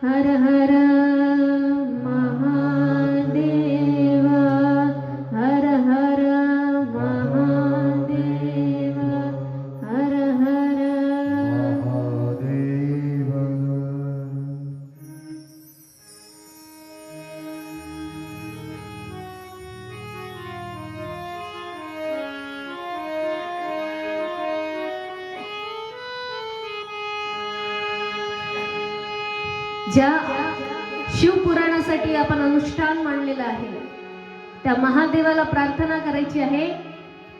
हर हर महादेव, हर हर महादेव, हर हर महादेव. ज्या शिवपुराणासाठी आपण अनुष्ठान मांडलेलं आहे त्या महादेवाला प्रार्थना करायची आहे.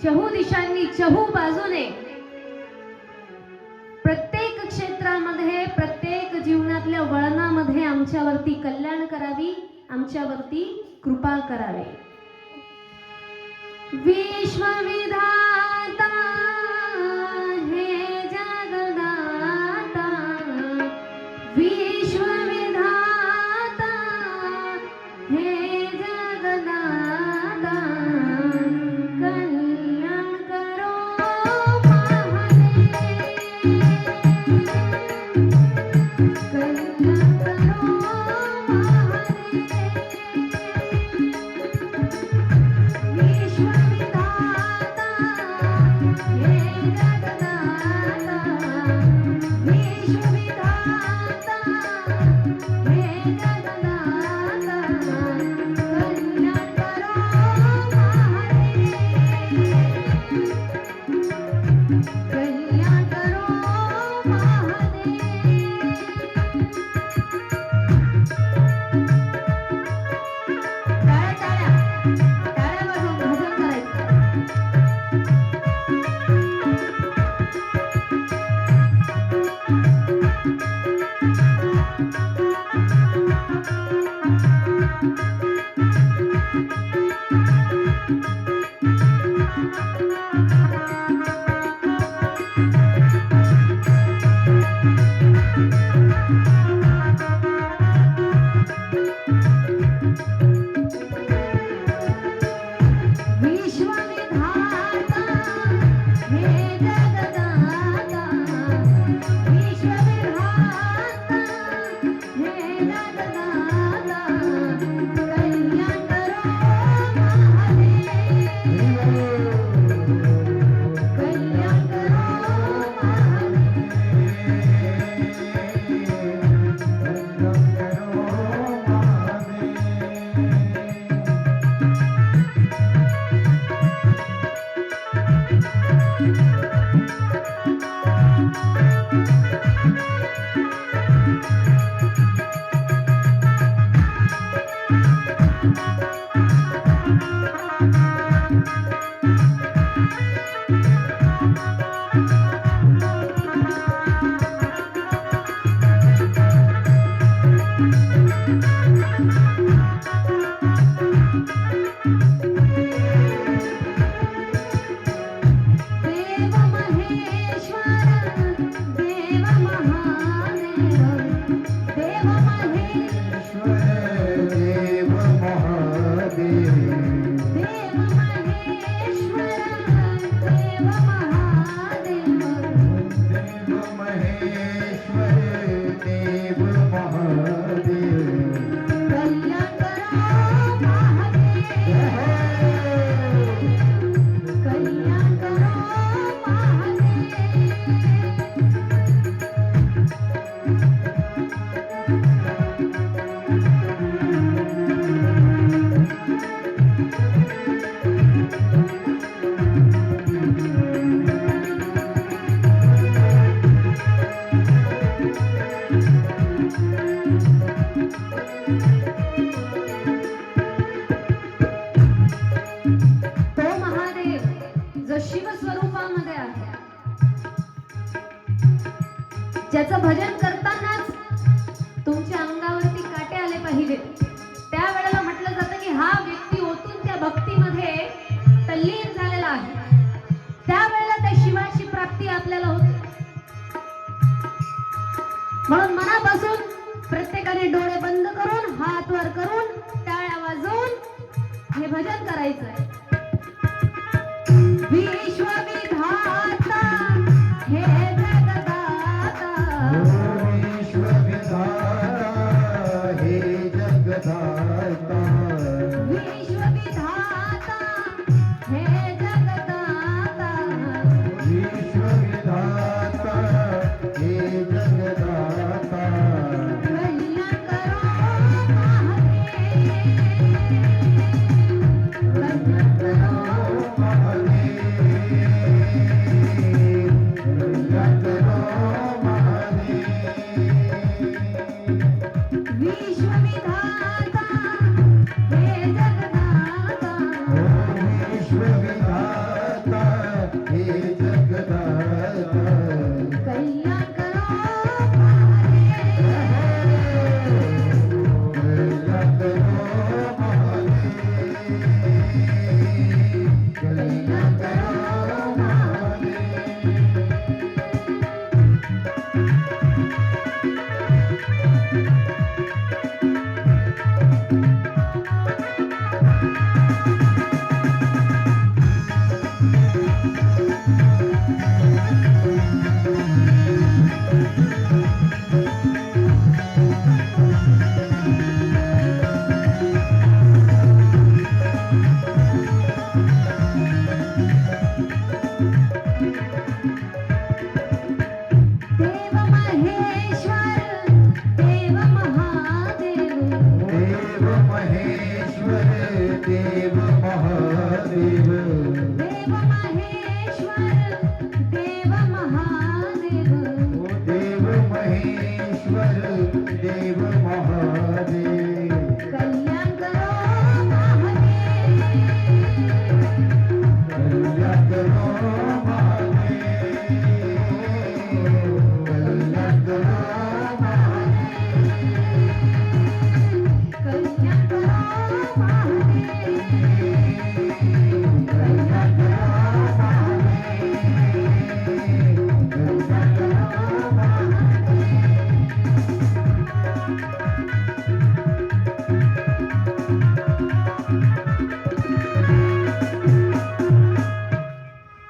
चहू दिशांनी चहू बाजूने प्रत्येक क्षेत्रामध्ये प्रत्येक जीवनातल्या वळणामध्ये आमच्यावरती कल्याण करावी, आमच्यावरती कृपा करावी. विश्वविधाता हे जगदाता, विश्वविधाता हे जगदाता, कल्याण करो महादेव, कल्याण करो महादेव. विश्वविधाता हे जगदाता, विश्वविधाता हे जगदाता, कल्याण करो महादेव, कल्याण करो महादेव. टाळ्या टाळ्या टाळ्या वाजवून भजन करायचं. विश्वविधाता हे जगदाता, विश्वविधाता हे जगदाता, कल्याण करो महादेव, कल्याण करो देव महेश्वर, देव महादेव, देव महेश्वर, देव महादेव. देव महेश्वर, देव महादेव, देव महेश्वर, देव महादेव. कल्याण करो महादेव, कल्याण करो महादेव. तो महादेव जो शिवस्वरूपामध्ये आहे, ज्याचं भजन करतानाच तुमच्या अंगावरती काटे आले पाहिजे, त्यावेळेला म्हटलं जातं की हा व्यक्ती ओतून त्या भक्तीमध्ये तल्लीन झालेला आहे, त्यावेळेला त्या शिवाची प्राप्ती आपल्याला होते. म्हणून मनापासून प्रत्येकाने डोळे बंद करून हात वर करून टाळ्या वाजवून हे भजन करायचं आहे. विश्वविधाता हे जगदाता, विश्वविधाता महादेव कल्याण करो महादेव कल्याण करो महादेव कल्याण करो कल्याण करो महादेव कल्याण करो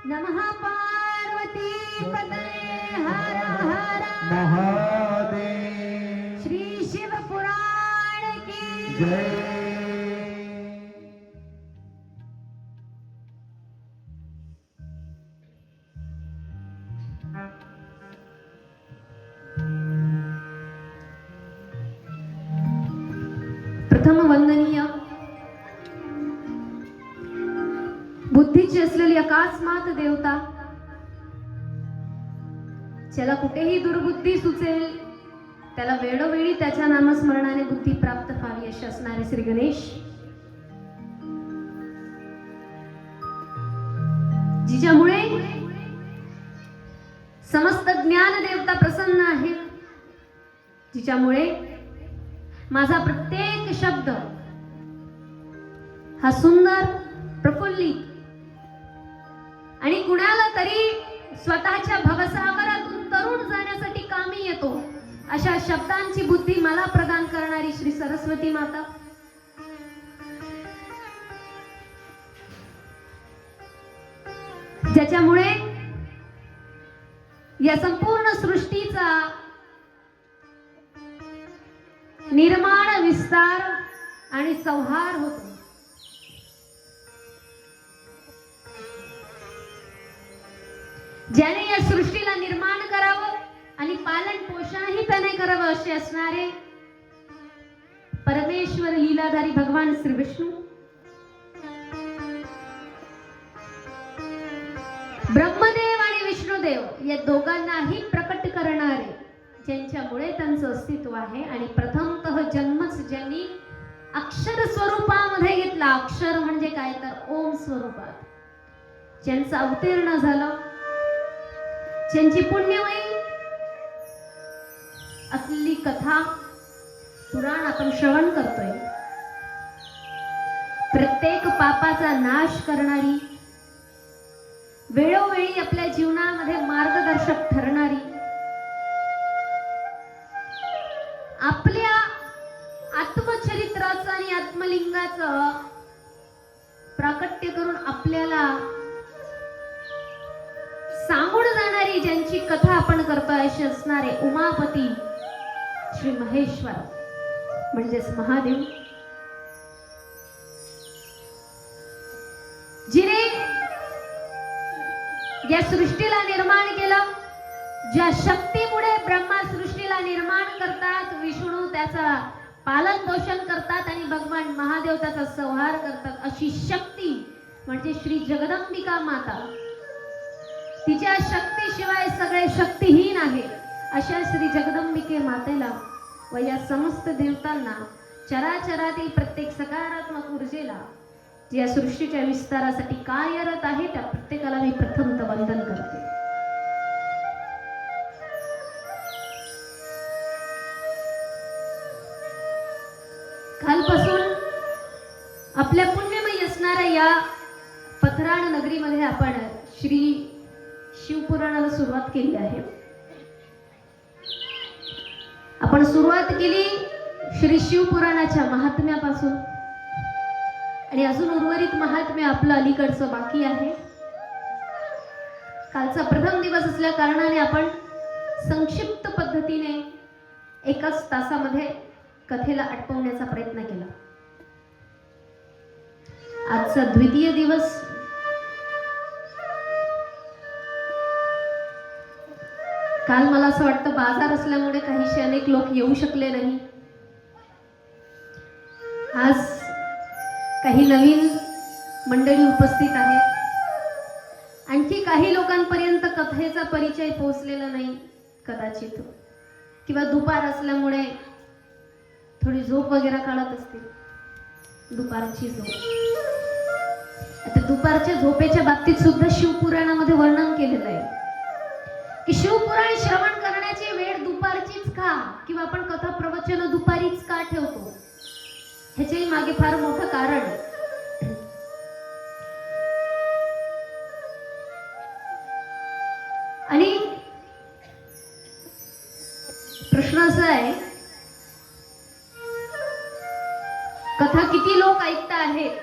नमः पार्वती पतये हर हर महादेव श्री शिव पुराण की जय प्रथम वंदनीय बुद्धीची असलेली अकास्मात देवता, ज्याला कुठेही दुर्बुद्धी सुचेल त्याला वेळोवेळी त्याच्या नामस्मरणाने बुद्धी प्राप्त व्हावी असे असणारे श्री गणेश, जिच्यामुळे समस्त ज्ञान देवता प्रसन्न आहेत, जिच्यामुळे माझा प्रत्येक शब्द हा सुंदर, प्रफुल्लित आणि कुणाला तरी स्वतःच्या भवसागरातून तरुण जाण्यासाठी कामी येतो अशा शब्दांची बुद्धी मला प्रदान करणारी श्री सरस्वती माता, ज्याच्यामुळे या संपूर्ण सृष्टीचा निर्माण, विस्तार आणि संहार होतो. ज्याने या सृष्टीला निर्माण करावं आणि पालन पोषणही त्याने करावं असे असणारे परमेश्वर लीलाधारी भगवान श्री विष्णू, ब्रह्मदेव आणि विष्णुदेव या दोघांनाही प्रकट करणारे, ज्यांच्यामुळे त्यांचं अस्तित्व आहे. आणि प्रथमतः जन्मच ज्यांनी अक्षर स्वरूपामध्ये घेतला, अक्षर म्हणजे काय तर ओम स्वरूपात, ज्यांचं अवतीर्ण झालं, ज्यांची पुण्यमयी असलेली कथा पुराण आपण श्रवण करतोय, प्रत्येक पापाचा नाश करणारी, वेळोवेळी आपल्या जीवनामध्ये मार्गदर्शक ठरणारी, आपल्या आत्मचरित्राचं आणि आत्मलिंगाचं प्राकट्य करून आपल्याला सांगून जाणारी, ज्यांची कथा आपण करतोय असे असणारे उमापती श्री महेश्वर म्हणजेच महादेव, जिने या सृष्टीला निर्माण केलं, ज्या शक्तीमुळे ब्रह्मा सृष्टीला निर्माण करतात, विष्णू त्याचा पालन पोषण करतात आणि भगवान महादेव त्याचा संहार करतात, अशी शक्ती म्हणजे श्री जगदंबिका माता. तिच्या शक्तीशिवाय सगळे शक्तिहीन आहे. अशा श्री जगदंबिके मातेला व या समस्त देवतांना, चराचरातील प्रत्येक सकारात्मक ऊर्जेला, जी या सृष्टीच्या विस्तारासाठी कार्यरत आहे, त्या प्रत्येकाला मी प्रथमतः वंदन करते. कालपासून आपल्या पुण्यमयी असणाऱ्या या पथराण नगरीमध्ये आपण श्री शिवपुराणाला सुरुवात केली आहे. आपण सुरुवात केली श्री शिवपुराणाच्या महात्म्यापासून आणि अजून उर्वरित महात्म्य आपलं अलीकडचं बाकी आहे. कालचा प्रथम दिवस असल्या कारणाने आपण संक्षिप्त पद्धतीने एकाच तासामध्ये कथेला आटपवण्याचा प्रयत्न केला. आजचा द्वितीय दिवस काल मला असं वाटतं बाजार असल्यामुळे काहीशे अनेक लोक येऊ शकले नाही. आज काही नवीन मंडळी उपस्थित आहेत. आणखी काही लोकांपर्यंत कथेचा परिचय पोहोचलेला नाही कदाचित, किंवा दुपार असल्यामुळे थोडी झोप वगैरे काढत असतील, दुपारची झोप. आता दुपारच्या झोपेच्या बाबतीत सुद्धा शिवपुराणामध्ये वर्णन केलेलं आहे की शिवपुराण श्रवण करण्याची वेळ दुपारचीच का, किंवा आपण कथा प्रवचन दुपारीच का ठेवतो, ह्याच्याही मागे फार मोठं कारण आहे. आणि प्रश्न असा आहे, कथा किती लोक ऐकता आहेत,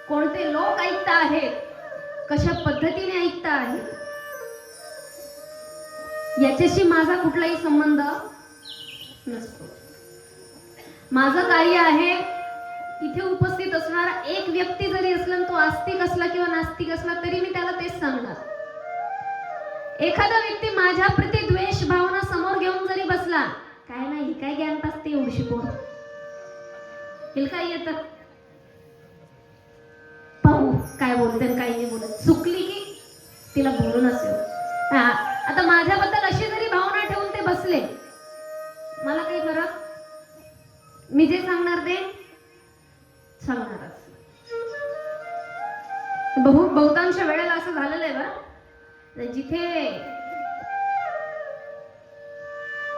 कोणते लोक ऐकता आहेत, कशा पद्धतीने ऐकता आहेत, याच्याशी माझा कुठलाही संबंध नसतो. माझं कार्य आहे इथे उपस्थित असणारा एक व्यक्ती जरी असला, तो आस्तिक असला किंवा नास्तिक असला, तरी मी त्याला तेच सांगणार. एखादा व्यक्ती माझ्या प्रति द्वेष भावना समोर घेऊन जरी बसला, काय नाही काय ज्ञान पासते एवढी पोर, हिला काय येतं, पाहू काय बोलते काय नाही बोलत, चुकली की तिला बोलून असेल. आता माझ्याबद्दल अशी जरी भावना ठेवून ते बसले, मला काही फरक, मी जे सांगणार ते सांगणारच. बहुतांश वेळेला असं झालेलं आहे बरं, जिथे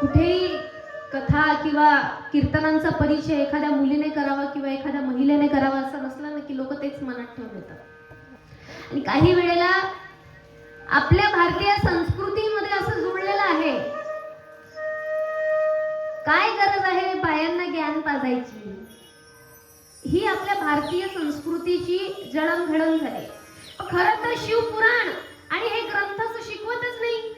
कुठेही कथा किंवा कीर्तनांचा परिचय एखाद्या मुलीने करावा किंवा एखाद्या महिलेने करावा असं नसलं ना, की लोक तेच मनात ठेवून येतात. आणि काही वेळेला आपल्या भारतीय संस्कृतीमध्ये असं जुळलेलं आहे, काय गरज आहे बायांना ज्ञान पाजायची, ही आपल्या भारतीय संस्कृतीची जडणघडण झाली. खरं तर शिवपुराण आणि हे ग्रंथच शिकवतच नाही.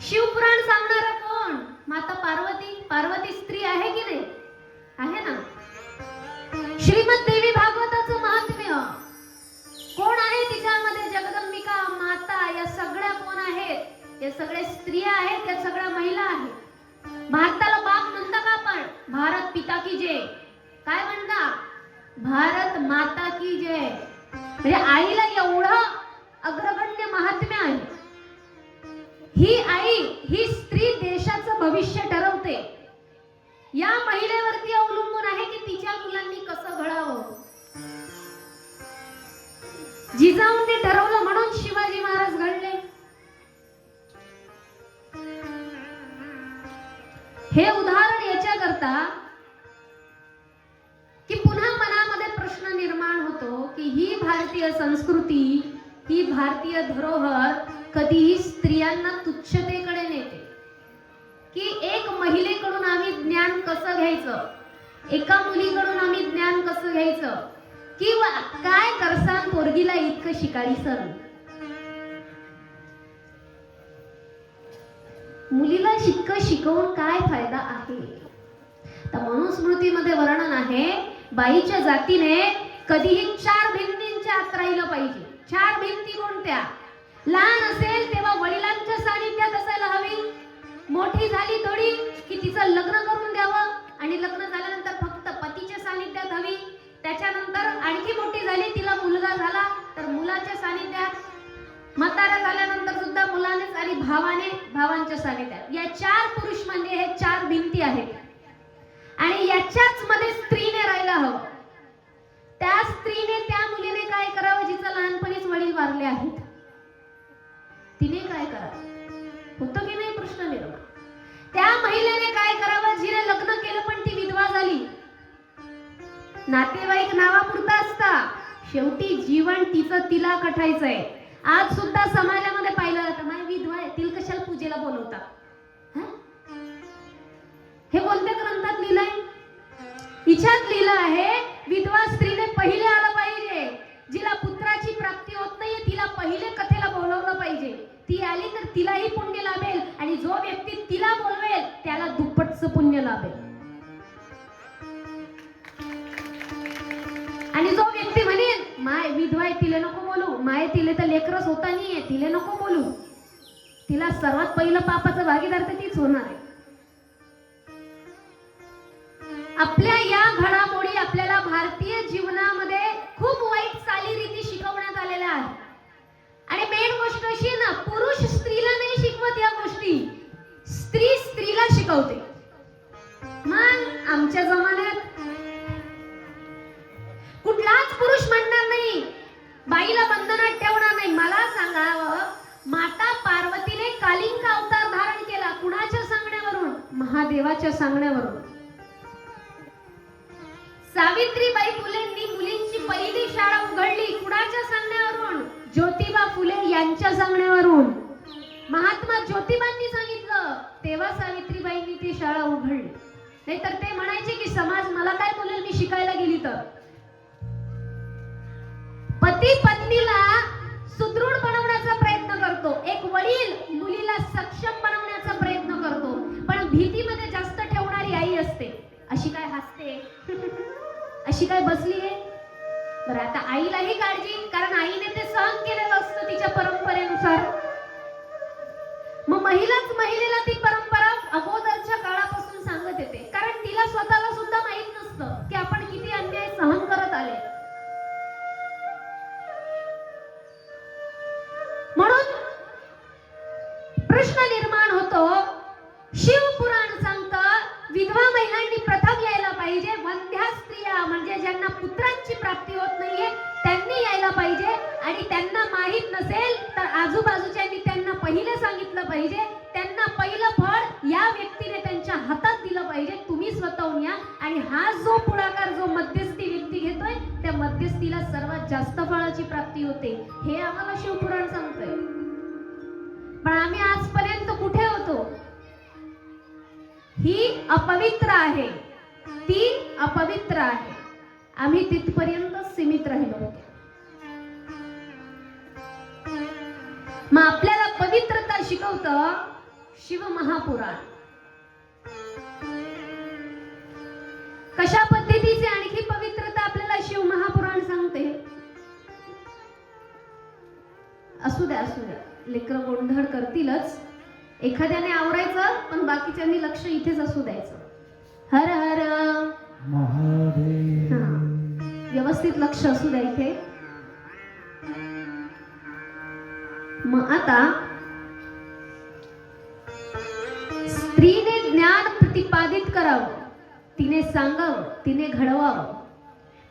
शिवपुराण सांगणारा कोण? माता पार्वती. पार्वती स्त्री आहे की नाही? आहे ना. श्रीमद देवी भागवताचं महात्म्य कोण आहे तिच्यामध्ये? जगदंबिका माता, या सगळ्या कोण आहेत? या सगळ्या स्त्रिया आहेत, या सगळ्या महिला आहेत. भारताला बाप म्हणता का आपण? भारत पिता की जय. काय म्हणता? भारत माता की जय. म्हणजे आईला एवढं अग्रगण्य महात्म्य आहे. ही आई, ही स्त्री देशाचं भविष्य ठरवते. या महिलेवरती अवलंबून आहे की तिच्या मुलांनी कसं घडावं. जिजाऊंनी ठरवलं म्हणून शिवाजी महाराज घडले. हे उदाहरण याच्याकरता की पुन्हा मनामध्ये प्रश्न निर्माण होतो की ही भारतीय संस्कृती, ही भारतीय धरोहर कधीही स्त्रियांना तुच्छतेकडे नेते. की एक महिलेकडून आम्ही ज्ञान कसं घ्यायचं, एका मुलीकडून आम्ही ज्ञान कसं घ्यायचं, किंवा काय करसान पोरगीला इतकं शिकाडी सर. मुलीला शिकवून काय फायदा आहे? तर मनुस्मृतीमध्ये वर्णन आहे, बाईच्या जातीने कधीही 4 भिंतींच्या आत राहिलं पाहिजे. 4 भिंती कोणत्या? लहान असेल तेव्हा वडिलांच्या सानिध्यात असायला हवी. मोठी झाली थोडी की तिचं लग्न करून द्यावं, आणि लग्न झाल्यानंतर फक्त पतीच्या सानिध्यात हवी. त्याच्यानंतर आणखी मोठी झाली, तिला मुलगा झाला तर मुलाच्या सानिध्यात. म्हातारा झाल्यानंतर सुद्धा मुलानेच आणि भावांच्या सानिध्यात. या 4 पुरुष म्हणजे हे 4 भिंती आहेत. आणि याच्याच मध्ये स्त्रीने राहायला हवं. त्या स्त्रीने, त्या मुलीने काय करावं जिचं लहानपणीच वडील वारले आहेत? तिने काय करावं? होतं की नाही प्रश्न निर्माण. त्या महिलेने काय करावं जिने लग्न केलं पण ती विधवा झाली? नातेवाईक नावापुरता असता, शेवटी जीवन तिचं तिला कठायचंय. आज सुद्धा समाजामध्ये पाहिलं जातं, नाही विधवा आहे, तिला कशाला पूजेला बोलवता? हे कोणत्या ग्रंथात लिहिलंय? हिच्यात लिहिलं आहे, विधवा स्त्रीने पहिले आलं पाहिजे. जिला पुत्राची प्राप्ती होत नाहीये तिला पहिले कथेला बोलवलं पाहिजे. ती आली तर तिलाही पुण्य लाभेल, आणि जो व्यक्ती तिला बोलवेल त्याला दुप्पटचं पुण्य लाभेल. आणि जो व्यक्ती म्हणेल माय विधवा आहे तिला नको बोलू, माय तिले तर लेकरच होता नाहीये तिले नको बोलू, तिला सर्वात पहिलं पापाचं भागीदार तर तीच होणार आहे. आपल्या या घडामोडी आपल्याला भारतीय जीवनामध्ये खूप वाईट चालीरीती शिकवण्यात आलेल्या आहेत. आणि मेन गोष्ट अशी आहे ना, पुरुष स्त्रीला नाही शिकवत या गोष्टी, स्त्री स्त्रीला शिकवते. मग आमच्या जमान्यात कुठलाच पुरुष म्हणणार नाही, बाईला बंधनात ठेवणार नाही. मला सांगावं, माता पार्वतीने कालिंग अवतार धारण केला कुणाच्या सांगण्यावरून? महादेवाच्या सांगण्यावरून. सावित्रीबाई फुलेंनी मुलींची पहिली शाळा उघडली कुणाच्या सांगण्यावरून? ज्योतिबा फुले यांच्या सांगण्यावरून. महात्मा ज्योतिबांनी सांगितलं तेव्हा सावित्रीबाईंनी ती शाळा उघडली. नाहीतर ते म्हणायचे की समाज मला काय बोलेल मी शिकायला गेली तर. पती पत्नीला सुदृढ बनवण्याचा प्रयत्न करतो, एक वडील मुलीला सक्षम बनवण्याचा प्रयत्न करतो, पण भीतीमध्ये जास्त ठेवणारी आई असते. अशी काय हसते अशी काय बसलीये? बरं, आता आईलाही काळजी, कारण आईने ते सहन केलेलं असतं तिच्या परंपरेनुसार. मग महिलेला ती परंपरा अगोदरच्या काळापासून सांगत येते, कारण तिला स्वतःला सुद्धा माहित नसतं की आपण किती अन्याय सहन करत आले. म्हणून प्रश्न निर्माण होतो, शिवपुराण सांगतं विधवा महिलांनी प्रथम यायला पाहिजे, वंध्या स्त्रिया म्हणजे ज्यांना पुत्रांची प्राप्ती होत नाहीये त्यांनी यायला पाहिजे, आणि त्यांना माहित नसेल तर आजूबाजूच्यांनी त्यांना पहिले सांगितलं पाहिजे. त्यांना पहिलं फळ या व्यक्तीने त्यांच्या हातात दिलं पाहिजे, तुम्ही स्वतःहून या. आणि हा जो पुढाकार जो मध्यस्थी व्यक्ती घेतोय त्या मध्यस्थीला सर्वात जास्त फळाची प्राप्ती होते, हे आम्हाला शिवपुराण सांगतंय. पण आम्ही आजपर्यंत कुठे होतो? ही अपवित्र आहे, ती अपवित्र आहे, आम्ही तिथपर्यंत सीमित राहिलो होतो. मग आपल्याला पवित्रता शिकवतं शिव महापुराण. कशा पद्धतीचे आणखी पवित्रता आपल्याला शिव महापुराण सांगते? असू द्या लेकरं गोंधळ करतीलच, एखाद्याने आवरायचं पण बाकीच्यांनी लक्ष इथेच असू द्यायचं. हर हर महादेव. व्यवस्थित लक्ष असू द्या इथे. मग आता स्त्रीने ज्ञान प्रतिपादित करावं, तिने सांगावं, तिने घडवावं.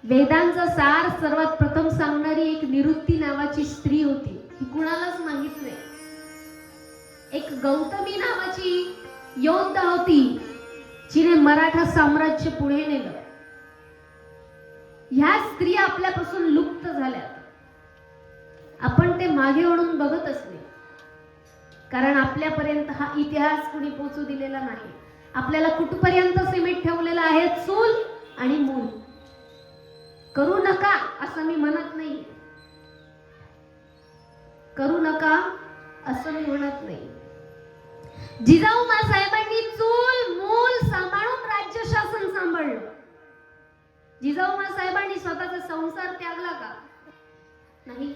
वेदांचा सार सर्वात प्रथम सांगणारी एक निरुक्ती नावाची स्त्री होती, ही कुणालाच माहित नाही. एक गौतमी नावाची योद्धा होती, जिने मराठा साम्राज्य पुढे नेलं. ह्या स्त्री आपल्यापासून लुप्त झाल्या, आपण ते मागे वळून बघतच नाही, कारण आपल्यापर्यंत हा इतिहास कुणी पोचू दिलेला नाही. आपल्याला कुठपर्यंत सीमित ठेवलेला आहे? चूल आणि मूल. करू नका असं मी म्हणत नाही, करू नका असं मी म्हणत नाही. जिजाऊ साहेबांनी चूल मूल सांभाळून राज्य शासन सांभाळलं. जिजाऊ साहेबांनी स्वतःचा संसार त्यागला का? नाही.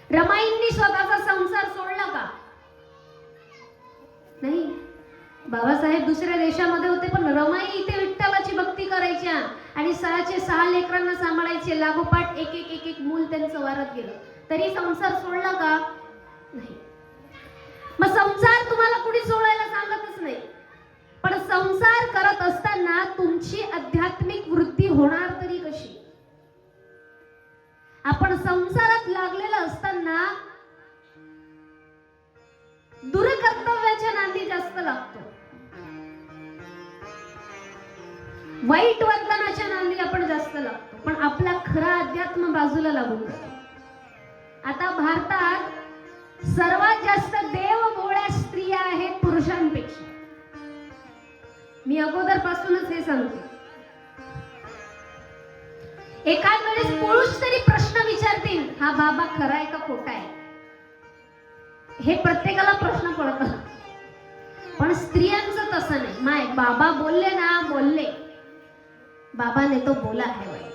रमाईंनी स्वतःचा संसार सोडला का? नाही. बाबासाहेब दुसऱ्या देशामध्ये होते, पण रमाई इथे विठ्ठलाची भक्ती करायच्या आणि 6 लेकरांना सांभाळायचे, लागोपाठ एक मूल त्यांचं वारत गेलं, तरी संसार सोडला का? नाही. मग संसार तुम्हाला कुणी सोडायला सांगतच नाही, पण संसार करत असताना तुमची आध्यात्मिक वृत्ती होणार तरी कशी? आपण संसारात लागलेला असताना दुर्कर्तव्याच्या नांदी जास्त लागतो, वाईट वर्तनाच्या नांदी आपण जास्त लागतो, पण आपला खरा अध्यात्म बाजूला लागून जातो. आता भारतात सर्वात जास्त देवभोळ्या स्त्रिया आहेत पुरुषांपेक्षा. मी अगोदरपासूनच हे सांगते. एखाद वेळेस पुरुष तरी प्रश्न विचारतील, हा बाबा खरा आहे का खोटा आहे? हे प्रत्येकाला प्रश्न पडतात, पण स्त्रियांचं तसं नाही. माय बाबा बोलले ना, बोलले, बाबाने तो बोला है बाई.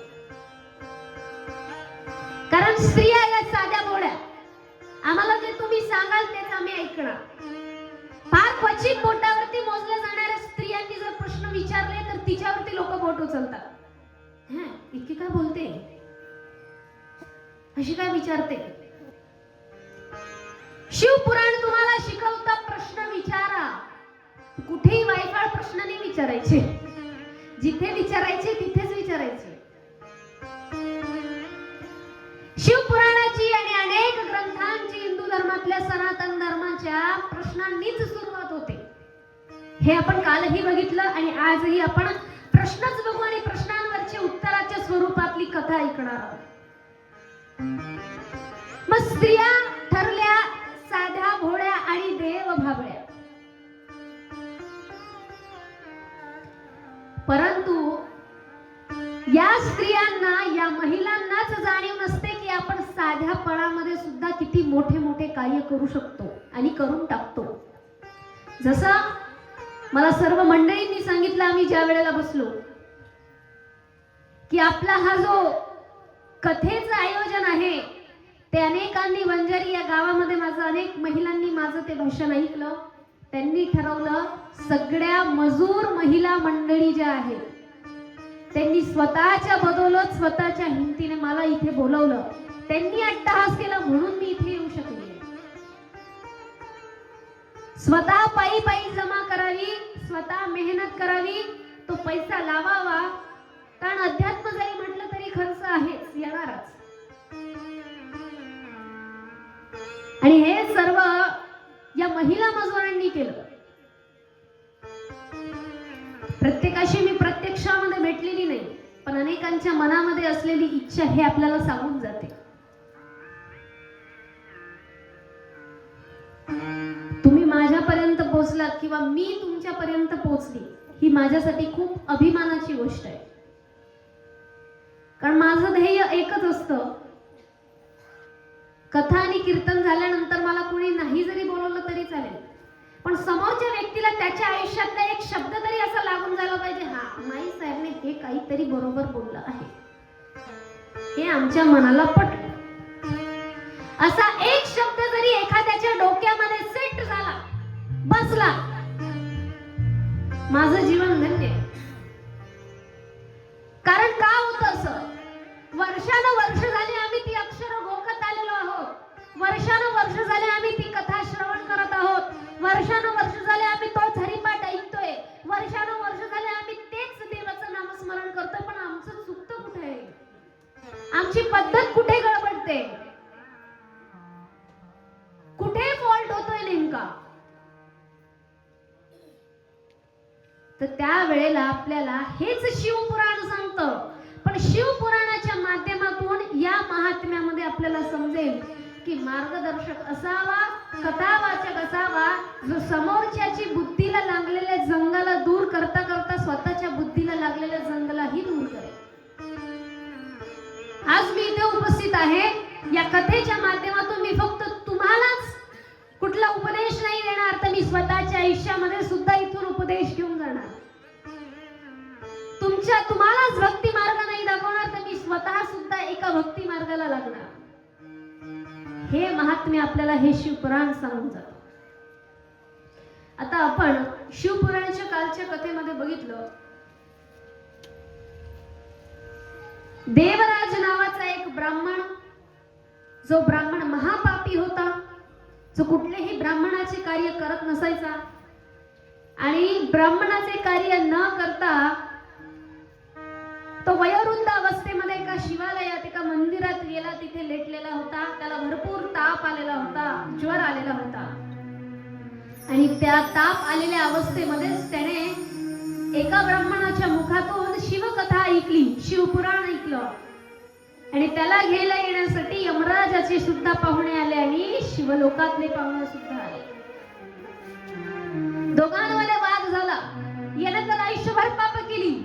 कारण स्त्रिया या साध्या बोळ्या, आम्हाला जे तुम्ही सांगाल तेच आम्ही ऐकणार. फार क्वचित बोटावरती मोजल्या जाणाऱ्या स्त्रियांनी जर प्रश्न विचारले तर तिच्यावरती लोक बोट उचलतात. इतकी काय बोलते, अशी काय विचारते? शिवपुराण तुम्हाला शिकवतं प्रश्न विचारा, कुठेही वायफाळ प्रश्न नाही विचारायचे, जिथे विचारायचे तिथेच विचारायचे. शिवपुराणाची आणि अनेक ग्रंथांची हिंदू धर्मातल्या सनातन धर्माच्या प्रश्नांनीच सुरुवात होते. हे आपण कालही बघितलं आणि आजही आपण प्रश्नच बघू आणि प्रश्नांवरचे उत्तराच्या स्वरूपातली कथा ऐकणार आहोत. मग स्त्रिया ठरल्या साध्या भोळ्या आणि देव भाबड्या, परंतु या स्त्रियांना, या महिलांनाच जाणीव नसते की आपण साध्या पणामध्ये सुद्धा किती मोठे मोठे कार्य करू शकतो आणि करून टाकतो. जसं मला सर्व मंडळींनी सांगितलं, आम्ही ज्या वेळेला बसलो की आपला हा जो कथेचं आयोजन आहे ते अनेकांनी, वंजारी या गावामध्ये माझं अनेक महिलांनी माझं ते भाषण ऐकलं. त्यांनी ठरवलं, सगळ्या मजूर महिला मंडळी ज्या आहेत त्यांनी स्वतःच्या बदौलत, स्वतःच्या हिमतीने मला इथे बोलवलं. त्यांनी अट्टहास केला म्हणून मी इथे येऊ शकले. स्वतः पायी पायी जमा करावी, स्वतः मेहनत करावी, तो पैसा लावावा, कारण अध्यात्म जरी म्हटलं तरी खर्च आहेच, येणारच. आणि हे सर्व या महिला मजुरांनी केलं. प्रत्येकाशी मी प्रत्यक्षामध्ये भेटलेली नाही, पण अनेकांच्या मनामध्ये असलेली इच्छा हे आपल्याला सांगून जाते. तुम्ही माझ्यापर्यंत पोहोचलात किंवा मी तुमच्यापर्यंत पोहोचली, ही माझ्यासाठी खूप अभिमानाची गोष्ट आहे. कारण माझं ध्येय एकच असतं, कथा आणि कीर्तन झाल्यानंतर मला कोणी नाही जरी बोलवलं तरी चालेल, पण समोरच्या व्यक्तीला त्याच्या आयुष्यातला एक शब्द तरी असा लागून झाला पाहिजे, हा माई साहेबने हे काहीतरी बरोबर बोललं आहे, हे आमच्या मनाला पटलं. असा एक शब्द जरी एखाद्याच्या डोक्यामध्ये सेट झाला, बसला, माझं जीवन धन्य. कारण का होतं असं, वर्षानुवर्ष झाली आम्ही ती अक्षर घोकत आलेलो आहोत, वर्षानुवर्ष झाले आम्ही ती कथा श्रवण करत आहोत, वर्षानुवर्ष झाले आम्ही तोच हरिपाठ ऐकतोय, वर्षानुवर्ष झाले आम्ही तेच देवाचं नामस्मरण करतोय, पण आमचं चुकतं कुठे आहे, आमची पद्धत कुठे गडबडते, कुठे फॉल्ट होतोय नेमका. तर त्या वेळेला आपल्याला हेच शिवपुराण सांगतं, पण शिवपुराणाच्या माध्यमातून या महात्म्यामध्ये आपल्याला समजेल की मार्गदर्शक असावा, कथावाचक असावा, जो समोरच्याची बुद्धीला लागलेल्या जंगला दूर करता करता स्वतःच्या बुद्धीला लागलेल्या जंगलाही दूर करेल. आज मी इथे उपस्थित आहे, या कथेच्या माध्यमातून मी फक्त तुम्हालाच कुठला उपदेश नाही देणार, तर मी स्वतःच्या आयुष्यामध्ये सुद्धा इथून उपदेश घेऊन जाणार. तुम्हालाच भक्ती मार्ग नाही दाखवणार, तर मी स्वतः सुद्धा एका भक्ती मार्गाला लागणार. हे महात्म्य आपल्याला हे शिवपुराण सांगून जातं. आता आपण शिवपुराणाच्या कालच्या कथेमध्ये बघितलं, देवराज नावाचा एक ब्राह्मण, जो ब्राह्मण महापापी होता, जो कुठलेही ब्राह्मणाचे कार्य करत नसायचा आणि ब्राह्मणाचे कार्य न करता तो वयोवृद्ध अवस्थेमध्ये एका शिवालयात, एका मंदिरात गेला, तिथे लेटलेला होता. त्याला भरपूर ताप आलेला होता, ज्वर आलेला होता आणि त्या ताप आलेल्या अवस्थेमध्येच त्याने एका ब्राह्मणाच्या मुखातून शिवकथा ऐकली, शिवपुराण ऐकलं आणि त्याला घ्यायला येण्यासाठी यमराजाचे सुद्धा पाहुणे आले आणि शिवलोकातले पाहुणे सुद्धा आले. दोघांमध्ये वाद झाला, याने तर आयुष्यभर पाप केली,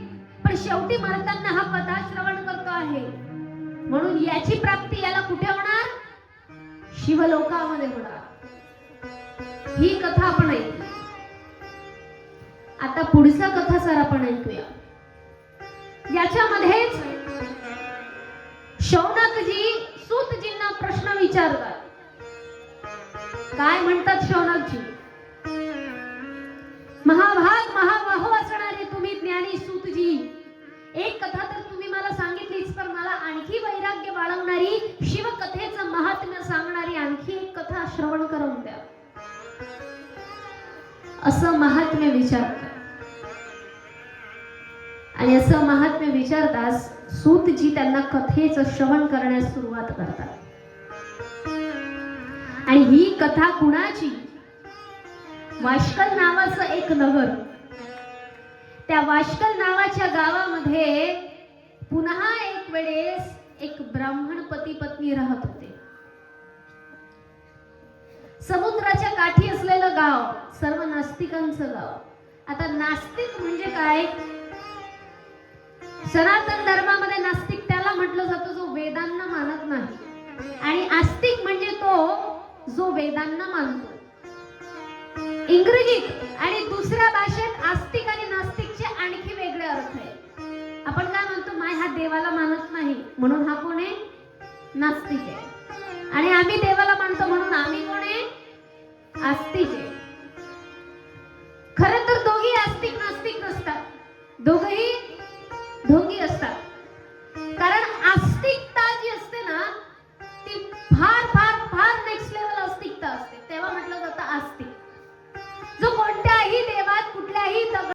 पण शेवटी मरताना हा कथा श्रवण करतो आहे, म्हणून याची प्राप्ती याला कुठे होणार, शिवलोकामध्ये होणार. ही कथा आपण ऐकू. आता पुढचा कथासार आपण ऐकूया. याच्यामध्येच शौनकजी सूतजींना प्रश्न विचारतात. काय म्हणतात शौनकजी? महाभाग महाबाहो असणारे तुम्ही ज्ञानी सूतजी, एक कथा तर तुम्ही मला सांगितलीच, पण मला आणखी वैराग्य बाळगणारी, शिवकथेचं महात्म्य सांगणारी आणखी एक कथा श्रवण करून द्या. असं महात्म्य विचारतात. आणि असं महात्म्य विचारताच सूतजी त्यांना कथेचं श्रवण करण्यास सुरुवात करतात. आणि ही कथा कुणाची? वाशकल नावाचं एक नगर, त्या वाशकल नावाच्या गावामध्ये पुन्हा एक वेळेस एक ब्राह्मण पती पत्नी राहत होते. समुद्राच्या काठी असलेलं गाव, सर्व नास्तिकांचं गाव. आता नास्तिक म्हणजे काय? सनातन धर्मामध्ये नास्तिक त्याला म्हटलं जातं जो वेदांना मानत नाही, आणि आस्तिक म्हणजे तो जो वेदांना मानतो. इंग्रजीत आणि दुसऱ्या भाषेत आस्तिक आणि नास्तिकचे आणखी वेगळे अर्थ आहेत. आपण काय म्हणतो? माय हा देवाला मानत नाही म्हणून हा कोण आहे? नास्तिक आहे. आणि आम्ही